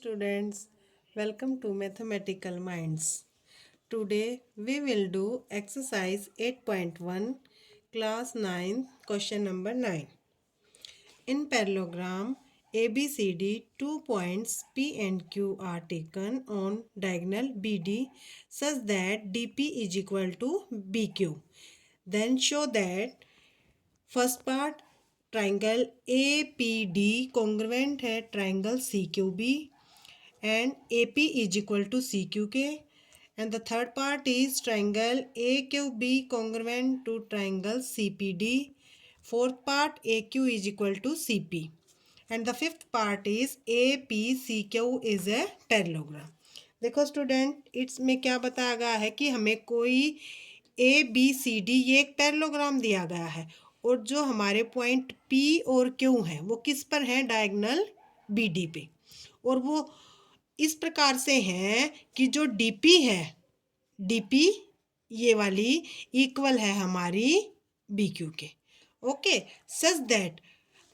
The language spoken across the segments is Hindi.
students, welcome to Mathematical Minds. Today we will do exercise 8.1 class 9 question number 9. In parallelogram ABCD 2 points P and Q are taken on diagonal BD such that DP is equal to BQ. Then show that first part triangle A P D congruent है triangle C Q B and A P is equal to C Q के and the third part is triangle A Q B congruent to triangle C P D fourth part A Q is equal to C P and the fifth part is A P C Q is a parallelogram. देखो स्टूडेंट, इट्स में क्या बताया गया है कि हमें कोई ए बी सी डी ये एक पैरेललोग्राम दिया गया है और जो हमारे पॉइंट P और Q हैं वो किस पर हैं, डायगोनल BD पे, और वो इस प्रकार से हैं कि जो DP है, DP ये वाली इक्वल है हमारी BQ के। ओके, सच दैट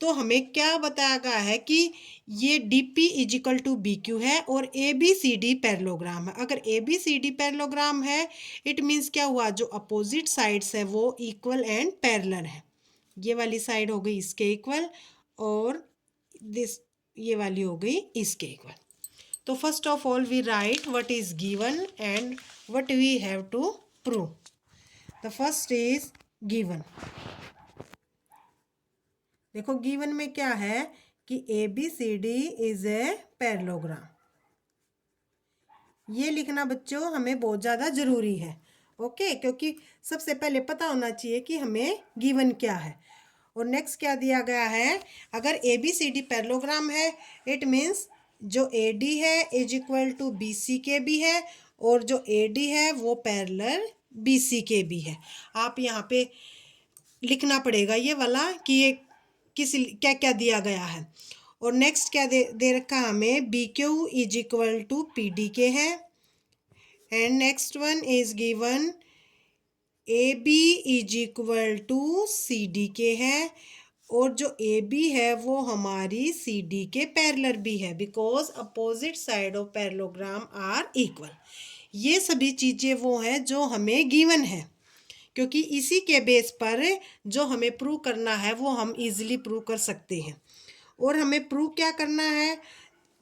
तो हमें क्या बताया गया है कि ये DP is equal to BQ है और ABCD पैरेललोग्राम है। अगर ABCD पैरेललोग्राम है इट मीन्स क्या हुआ, जो अपोजिट साइड्स है वो इक्वल एंड पैरेलल है। ये वाली साइड हो गई इसके इक्वल और ये वाली हो गई इसके इक्वल। तो first of all we write what is given and what we have to prove. The first is given. देखो गिवन में क्या है कि ABCD इज ए पैरेललोग्राम। ये लिखना बच्चों हमें बहुत ज़्यादा ज़रूरी है। ओके, क्योंकि सबसे पहले पता होना चाहिए कि हमें गिवन क्या है। और नेक्स्ट क्या दिया गया है, अगर ABCD पैरेललोग्राम है इट मीन्स जो AD है इज इक्वल टू BC के भी है और जो AD है वो पैरेलल BC के भी है। आप यहाँ पे लिखना पड़ेगा ये वाला कि ये किस क्या क्या दिया गया है। और नेक्स्ट क्या दे रखा हमें, BQ is equal to PD के है and next one is given AB is equal to CD के है और जो AB है वो हमारी CD के पैरेलल भी है because opposite side of parallelogram are equal. ये सभी चीज़ें वो हैं जो हमें गिवन है, क्योंकि इसी के बेस पर जो हमें प्रूव करना है वो हम इजीली प्रूव कर सकते हैं। और हमें प्रूव क्या करना है,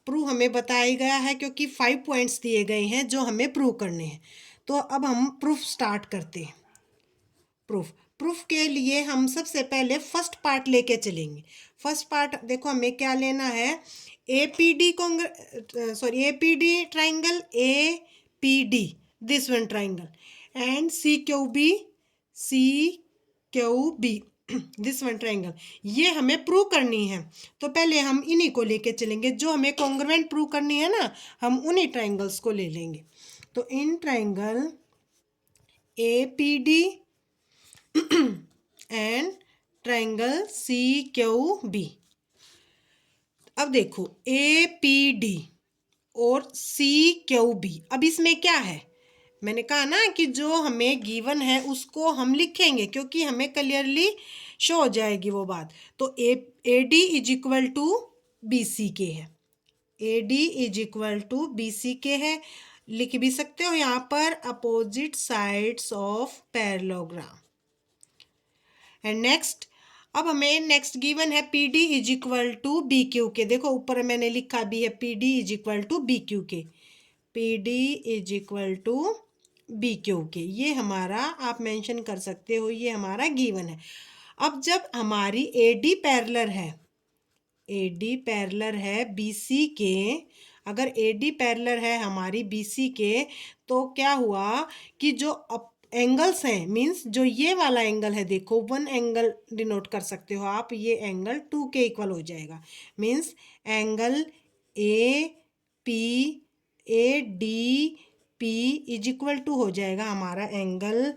प्रूव हमें बताया गया है क्योंकि 5 पॉइंट्स दिए गए हैं जो हमें प्रूव करने हैं। तो अब हम प्रूफ स्टार्ट करते हैं। प्रूफ के लिए हम सबसे पहले फर्स्ट पार्ट लेके चलेंगे। फर्स्ट पार्ट देखो हमें क्या लेना है, APD triangle APD this one triangle and CQB this one triangle, ये हमें प्रूव करनी है। तो पहले हम इन्हीं को लेके चलेंगे, जो हमें कॉन्ग्रुएंट प्रूव करनी है ना, हम उन्हीं ट्राइंगल्स को ले लेंगे। तो in triangle APD and triangle CQB। अब देखो APD और CQB, अब इसमें क्या है, मैंने कहा ना कि जो हमें गिवन है उसको हम लिखेंगे क्योंकि हमें क्लियरली शो हो जाएगी वो बात। तो AD is equal to BC के है, AD is equal to BC के है, लिख भी सकते हो यहाँ पर opposite sides of parallelogram. And next, अब हमें नेक्स्ट गिवन है PD is equal to BQ के। देखो ऊपर मैंने लिखा भी है PD is equal to BQ के, PD is equal to BQ के, ये हमारा आप मेंशन कर सकते हो, ये हमारा गिवन है। अब जब हमारी AD पैरेलल है BC के, अगर AD पैरेलल है हमारी BC के तो क्या हुआ कि जो एंगल्स हैं मीन्स जो ये वाला एंगल है, देखो 1 एंगल डिनोट कर सकते हो आप, ये एंगल 2 के इक्वल हो जाएगा। Means angle ADP is equal to हो जाएगा हमारा एंगल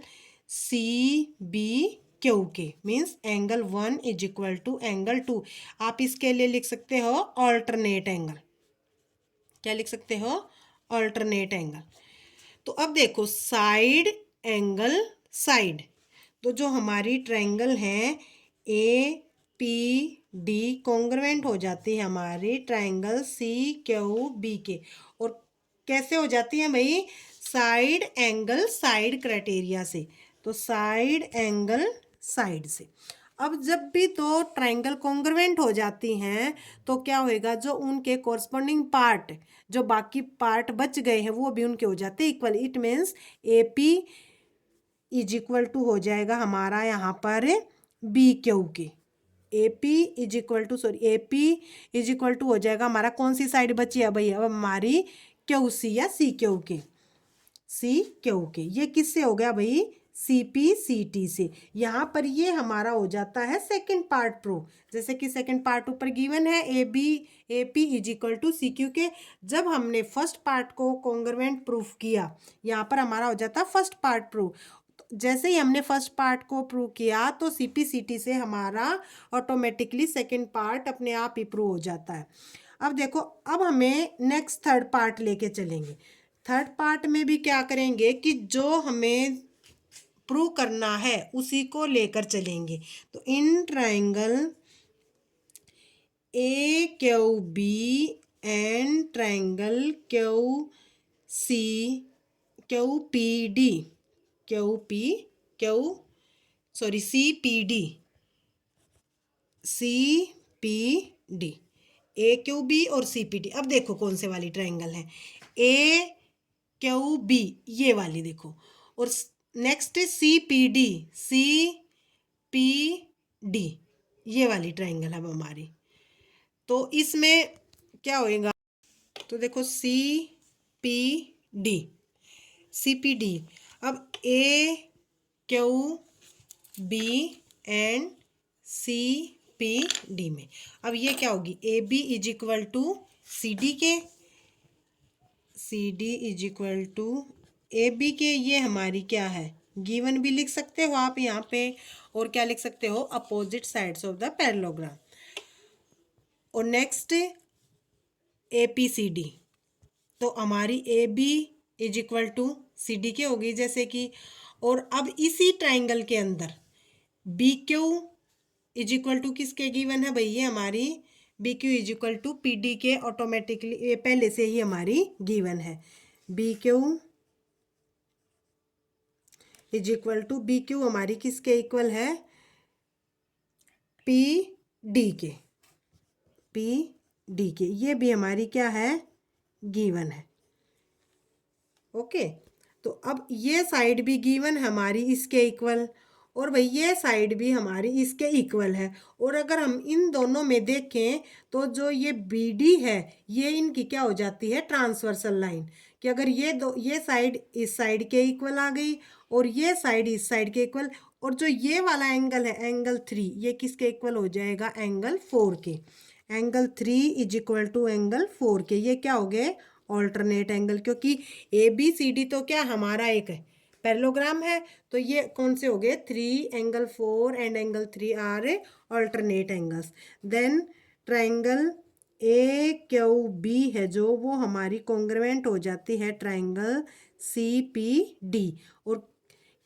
CBQ के। Means angle 1 is equal to angle 2। आप इसके लिए लिख सकते हो ऑल्टरनेट एंगल। क्या लिख सकते हो, ऑल्टरनेट एंगल। तो अब देखो साइड एंगल साइड, तो जो हमारी ट्रायंगल है पी डी कॉन्ग्रुएंट हो जाती है हमारे ट्राइंगल सी क्यू बी के। और कैसे हो जाती है भाई? साइड एंगल साइड क्राइटेरिया से। तो साइड एंगल साइड से। अब जब भी दो ट्राइंगल कॉन्ग्रुएंट हो जाती हैं तो क्या होएगा, जो उनके कॉरस्पॉन्डिंग पार्ट, जो बाकी पार्ट बच गए हैं वो भी उनके हो जाते हैं equal. It means A P is equal to हो जाएगा हमारा यहाँ पर बी क्यू के। A P is equal to A P is equal to हो जाएगा हमारा, कौन सी साइड बची है भाई? अब हमारी क्यू सी या सी क्यू के। सी क्यू के ये किससे हो गया भाई? सी पी सी टी से। यहाँ पर ये हमारा हो जाता है सेकंड पार्ट प्रूफ। जैसे कि सेकंड पार्ट ऊपर गिवन है A P is equal to C Q के। जब हमने फर्स्ट पार्ट को कॉन्ग्रुएंट प्रूफ किया, यहाँ पर हमारा हो जाता है फर्स्ट पार्ट प्रूफ। जैसे ही हमने फर्स्ट पार्ट को प्रूव किया तो सीपीसीटी से हमारा ऑटोमेटिकली सेकंड पार्ट अपने आप ही प्रूव हो जाता है। अब देखो, अब हमें नेक्स्ट थर्ड पार्ट लेके चलेंगे। थर्ड पार्ट में भी क्या करेंगे कि जो हमें प्रूव करना है उसी को लेकर चलेंगे। तो in triangle A Q B and triangle Q C Q P D C P D A Q B और सी पी डी। अब देखो कौन से वाली ट्राइंगल है, ए क्यू बी ये वाली देखो, और नेक्स्ट सी पी डी ये वाली ट्राइंगल है हमारी। तो इसमें क्या होएगा? तो देखो सी पी डी। अब A Q B and C P D में अब ये क्या होगी? A B is equal to C D के, C D is equal to A B के। ये हमारी क्या है? गिवन भी लिख सकते हो आप यहाँ पे, और क्या लिख सकते हो? Opposite sides of the parallelogram. और next A P C D, तो हमारी A B is equal to C D के होगी जैसे कि। और अब इसी ट्राइंगल के अंदर B Q is equal to किसके गिवन है भाई? ये हमारी B Q is equal to P D के ऑटोमेटिकली, ये पहले से ही हमारी गिवन है। B Q is equal to, B Q हमारी किसके इक्वल है? पी डी के, पी डी के। ये भी हमारी क्या है? गिवन है। ओके, तो अब ये साइड भी गिवन हमारी इसके इक्वल, और भाई ये साइड भी हमारी इसके इक्वल है। और अगर हम इन दोनों में देखें तो जो ये बी डी है ये इनकी क्या हो जाती है? Transversal line. कि अगर ये साइड इस साइड के इक्वल आ गई और ये साइड इस साइड के इक्वल, और जो ये वाला एंगल है एंगल 3, ये किसके इक्वल हो जाएगा? एंगल 4 के। Angle 3 is equal to angle 4 के। ये क्या हो गए? ऑल्टरनेट एंगल, क्योंकि ए बी सी डी तो क्या हमारा एक है पैरेललोग्राम है। तो ये कौन से हो गए? 3 angle 4 and angle 3 are alternate angles. Then triangle A Q B है जो, वो हमारी कॉन्ग्रुएंट हो जाती है ट्राइंगल सी पी डी। और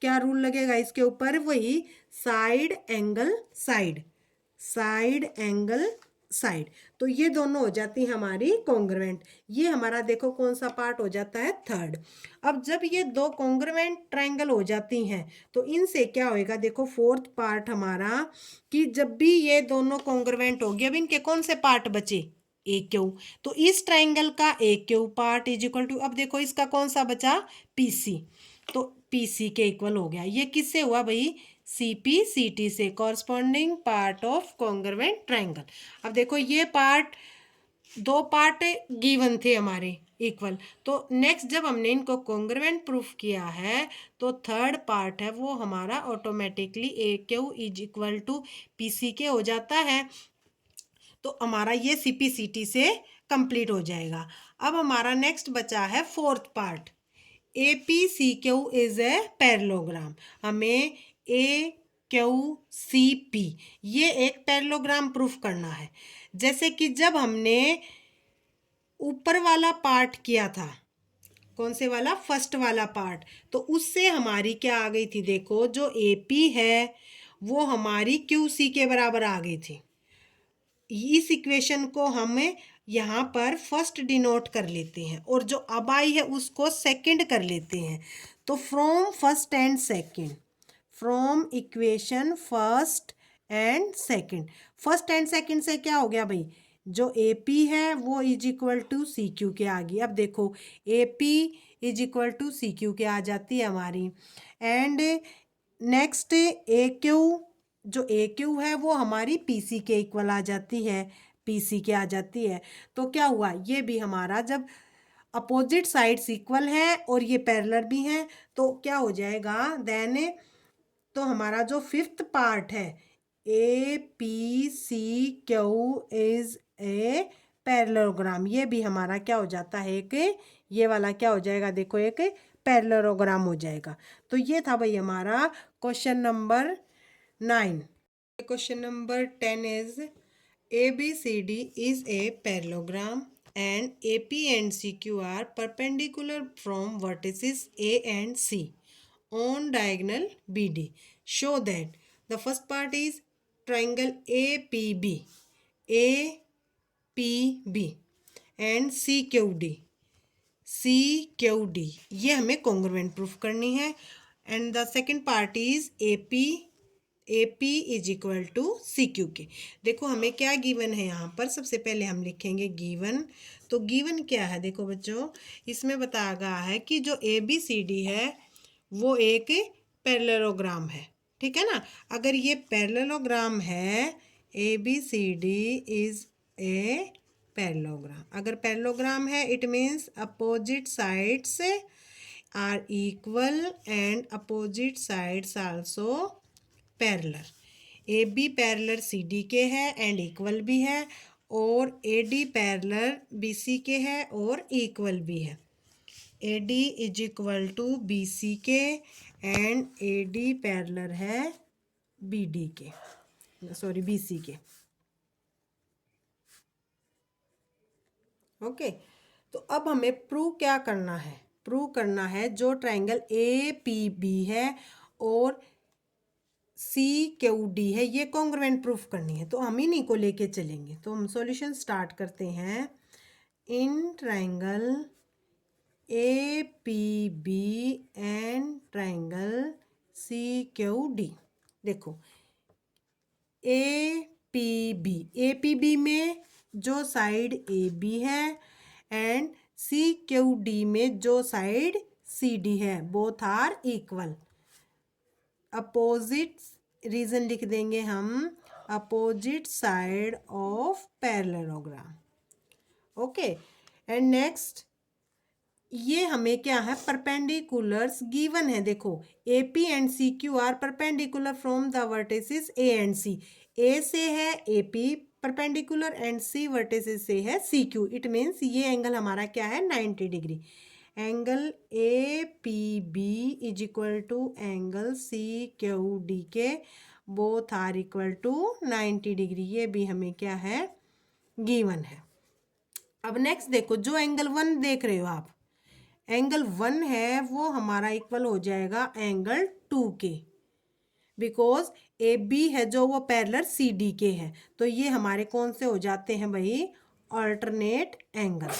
क्या रूल लगेगा इसके ऊपर? वही side angle side, side angle side. तो ये दोनों हो जाती है हमारी कॉन्ग्रुएंट। ये हमारा देखो कौन सा पार्ट हो जाता है? थर्ड। अब जब ये दो कॉन्ग्रुएंट ट्राइंगल हो जाती हैं तो इनसे क्या होएगा? देखो फोर्थ पार्ट हमारा, कि जब भी ये दोनों कॉन्ग्रुएंट होगी, अब इनके कौन से पार्ट बचे? A Q. तो इस ट्राइंगल का A Q part is equal to, अब देखो इसका कौन सा बचा? P C. तो पी सी के इक्वल हो गया। ये किससे हुआ भाई? सी पी सी टी से, corresponding part of congruent triangle. अब देखो ये पार्ट, दो पार्ट गिवन थे हमारे इक्वल। तो नेक्स्ट जब हमने इनको कॉन्ग्रुएंट प्रूफ किया है तो थर्ड पार्ट है वो हमारा automatically A Q is equal to P C के हो जाता है। तो हमारा ये सी पी सी टी से कंप्लीट हो जाएगा। अब हमारा नेक्स्ट बचा है fourth part, A P C Q is a parallelogram. हमें ए क्यू सी पी ये एक पैरेललोग्राम प्रूफ करना है। जैसे कि जब हमने ऊपर वाला पार्ट किया था, कौन से वाला? फर्स्ट वाला पार्ट, तो उससे हमारी क्या आ गई थी? देखो जो ए पी है वो हमारी क्यू सी के बराबर आ गई थी। इस इक्वेशन को हमें यहाँ पर फर्स्ट डिनोट कर लेते हैं और जो अब आई है उसको सेकंड कर लेते हैं। तो from first and second, from equation first and second, first and second से क्या हो गया भाई, जो ए पी है वो is equal to C Q के आ गई। अब देखो A P is equal to C Q के आ जाती है हमारी। एंड नेक्स्ट ए क्यू, जो ए क्यू है वो हमारी पी सी के इक्वल आ जाती है, पी सी के आ जाती है। तो क्या हुआ, ये भी हमारा जब अपोजिट साइड्स इक्वल है और ये पैरेलल भी हैं तो क्या हो जाएगा देन, तो हमारा जो फिफ्थ पार्ट है A P C Q is a parallelogram, ये भी हमारा क्या हो जाता है, एक ये वाला क्या हो जाएगा, देखो एक पैरेललोग्राम हो जाएगा। तो ये था भाई हमारा question number 9। Question number 10 is ABCD is a parallelogram and AP and CQ are perpendicular from vertices A and C on diagonal BD. Show that the first part is triangle APB, APB and CQD, CQD ये हमें कॉन्ग्रुएंट प्रूफ करनी है। And the second part is AP is equal to CQ के। देखो हमें क्या गिवन है यहाँ पर, सबसे पहले हम लिखेंगे गिवन। तो गिवन क्या है, देखो बच्चों इसमें बताया गया है कि जो ABCD है वो एक पैरेललोग्राम है, ठीक है ना। अगर ये पैरेललोग्राम है, ABCD इज ए पैरेललोग्राम, अगर पैरेललोग्राम है it means opposite sides are equal and opposite sides also parallel. A B parallel C D के है एंड इक्वल भी है, और A D parallel B C के है और इक्वल भी है। A D is equal to B C के एंड ए डी पैरेलल है बी डी के, सॉरी बी सी के। ओके तो अब हमें प्रूव क्या करना है, प्रूव करना है जो ट्राइंगल ए पी बी है और सी क्यू डी है ये कॉन्ग्रुएंट प्रूफ करनी है। तो हम इन्हीं को लेके चलेंगे। तो हम सॉल्यूशन स्टार्ट करते हैं। In triangle A P B and triangle C Q D, देखो ए पी बी में जो साइड ए बी है एंड सी क्यू डी में जो साइड सी डी है, both are equal. Opposite reason लिख देंगे हम, opposite side of parallelogram. Okay and next ये हमें क्या है, परपेंडिकुलर्स गिवन है। देखो A P and C Q are perpendicular from the vertices A and सी। ए से है A P perpendicular and C vertices से है सी क्यू। इट मीन्स ये एंगल हमारा क्या है 90 degree. Angle A P B is equal to angle C Q D के, both are equal to 90 degree. ये भी हमें क्या है गिवन है। अब नेक्स्ट देखो जो एंगल 1 देख रहे हो आप, एंगल 1 है वो हमारा इक्वल हो जाएगा एंगल 2 के, बिकॉज ए बी है जो वो पैरेलल सी डी के है। तो ये हमारे कौन से हो जाते हैं भाई, अल्टरनेट एंगल,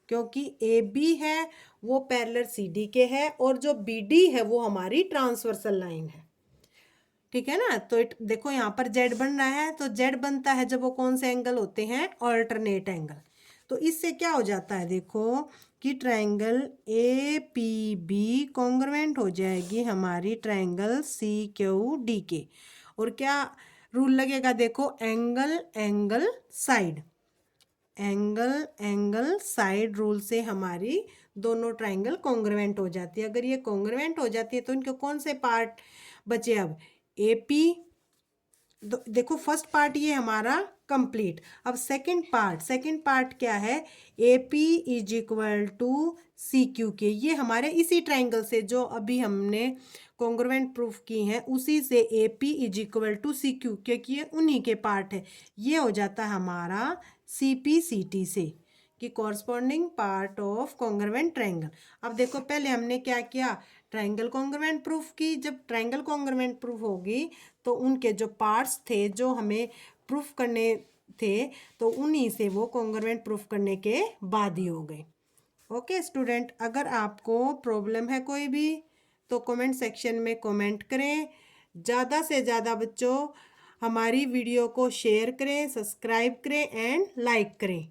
क्योंकि ए बी है वो पैरेलल सी डी के है और जो बी डी है वो हमारी ट्रांसवर्सल लाइन है, ठीक है ना। तो देखो यहाँ पर जेड बन रहा है, तो जेड बनता है जब वो कौन से एंगल होते हैं, अल्टरनेट एंगल। तो इससे क्या हो जाता है देखो कि triangle A P B congruent हो जाएगी हमारी ट्रायंगल सी क्यू डी के। और क्या रूल लगेगा, देखो angle angle side, angle angle side rule से हमारी दोनों ट्रायंगल कॉन्ग्रुएंट हो जाती है। अगर ये कॉन्ग्रुएंट हो जाती है तो इनके कौन से पार्ट बचे, अब ए पी, देखो फर्स्ट पार्ट ये हमारा कंप्लीट। अब सेकंड पार्ट क्या है, A P is equal to C Q के। ये हमारे इसी ट्राइंगल से जो अभी हमने कॉन्ग्रुएंट प्रूफ की हैं उसी से A P is equal to C Q, क्योंकि ये उन्हीं के पार्ट है। ये हो जाता है हमारा सी पी सी टी से कि corresponding part of congruent triangle. अब देखो पहले हमने क्या किया, ट्रायंगल कॉन्ग्रुएंट प्रूफ की। जब ट्रायंगल कॉन्ग्रुएंट प्रूफ होगी तो उनके जो पार्ट्स थे जो हमें प्रूफ करने थे तो उन्हीं से वो कॉन्ग्रुएंट प्रूफ करने के बाद ही हो गए। ओके स्टूडेंट, अगर आपको प्रॉब्लम है कोई भी तो कमेंट सेक्शन में कमेंट करें। ज़्यादा से ज़्यादा बच्चों हमारी वीडियो को शेयर करें, सब्सक्राइब करें एंड लाइक करें।